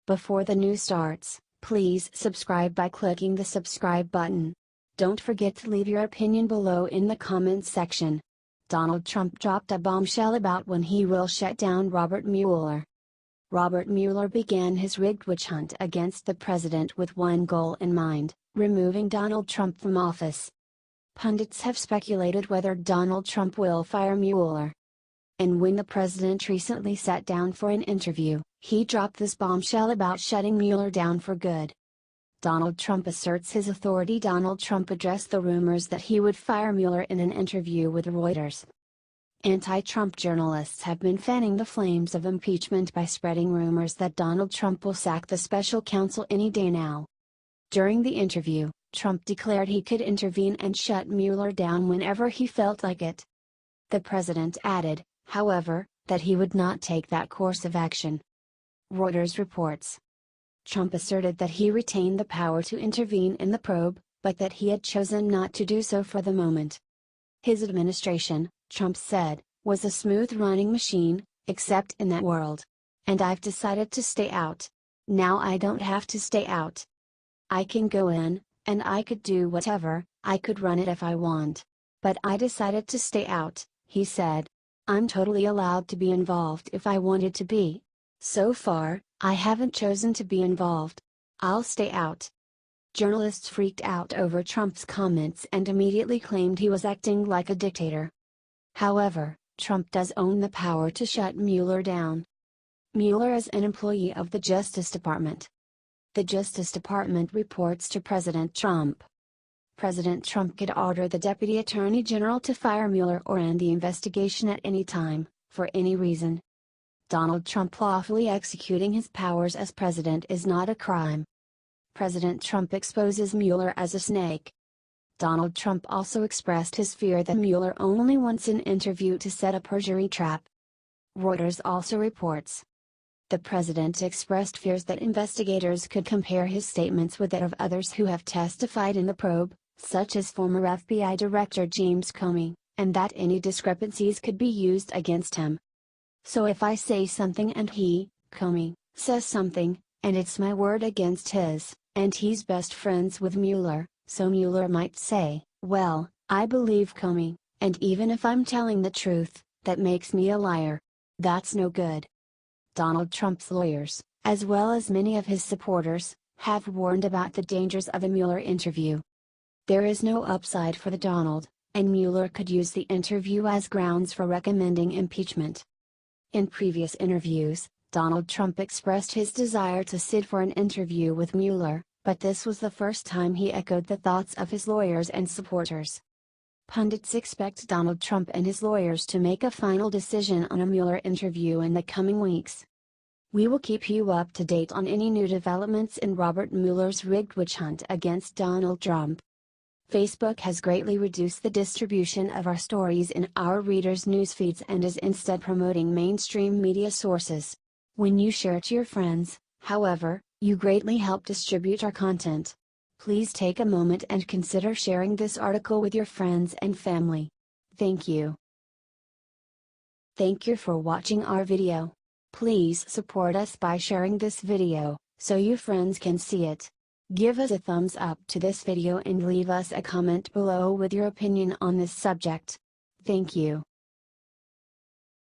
Before the news starts, please subscribe by clicking the subscribe button. Don't forget to leave your opinion below in the comments section. Donald Trump dropped a bombshell about when he will shut down Robert Mueller. Robert Mueller began his rigged witch hunt against the president with one goal in mind: removing Donald Trump from office. Pundits have speculated whether Donald Trump will fire Mueller. And when the president recently sat down for an interview, he dropped this bombshell about shutting Mueller down for good. Donald Trump asserts his authority. Donald Trump addressed the rumors that he would fire Mueller in an interview with Reuters. Anti-Trump journalists have been fanning the flames of impeachment by spreading rumors that Donald Trump will sack the special counsel any day now. During the interview, Trump declared he could intervene and shut Mueller down whenever he felt like it. The president added, however, that he would not take that course of action. Reuters reports. Trump asserted that he retained the power to intervene in the probe, but that he had chosen not to do so for the moment. His administration, Trump said, was a smooth-running machine, except in that world. And I've decided to stay out. Now I don't have to stay out. I can go in, and I could do whatever, I could run it if I want. But I decided to stay out, he said. I'm totally allowed to be involved if I wanted to be. So far, I haven't chosen to be involved. I'll stay out. Journalists freaked out over Trump's comments and immediately claimed he was acting like a dictator. However, Trump does own the power to shut Mueller down. Mueller is an employee of the Justice Department. The Justice Department reports to President Trump. President Trump could order the Deputy Attorney General to fire Mueller or end the investigation at any time, for any reason. Donald Trump lawfully executing his powers as president is not a crime. President Trump exposes Mueller as a snake. Donald Trump also expressed his fear that Mueller only wants an interview to set a perjury trap. Reuters also reports. The president expressed fears that investigators could compare his statements with that of others who have testified in the probe, such as former FBI Director James Comey, and that any discrepancies could be used against him. So if I say something and he, Comey, says something, and it's my word against his, and he's best friends with Mueller, so Mueller might say, well, I believe Comey, and even if I'm telling the truth, that makes me a liar. That's no good. Donald Trump's lawyers, as well as many of his supporters, have warned about the dangers of a Mueller interview. There is no upside for the Donald, and Mueller could use the interview as grounds for recommending impeachment. In previous interviews, Donald Trump expressed his desire to sit for an interview with Mueller, but this was the first time he echoed the thoughts of his lawyers and supporters. Pundits expect Donald Trump and his lawyers to make a final decision on a Mueller interview in the coming weeks. We will keep you up to date on any new developments in Robert Mueller's rigged witch hunt against Donald Trump. Facebook has greatly reduced the distribution of our stories in our readers' newsfeeds and is instead promoting mainstream media sources. When you share to your friends, however, you greatly help distribute our content. Please take a moment and consider sharing this article with your friends and family. Thank you. Thank you for watching our video. Please support us by sharing this video, so your friends can see it. Give us a thumbs up to this video and leave us a comment below with your opinion on this subject. Thank you.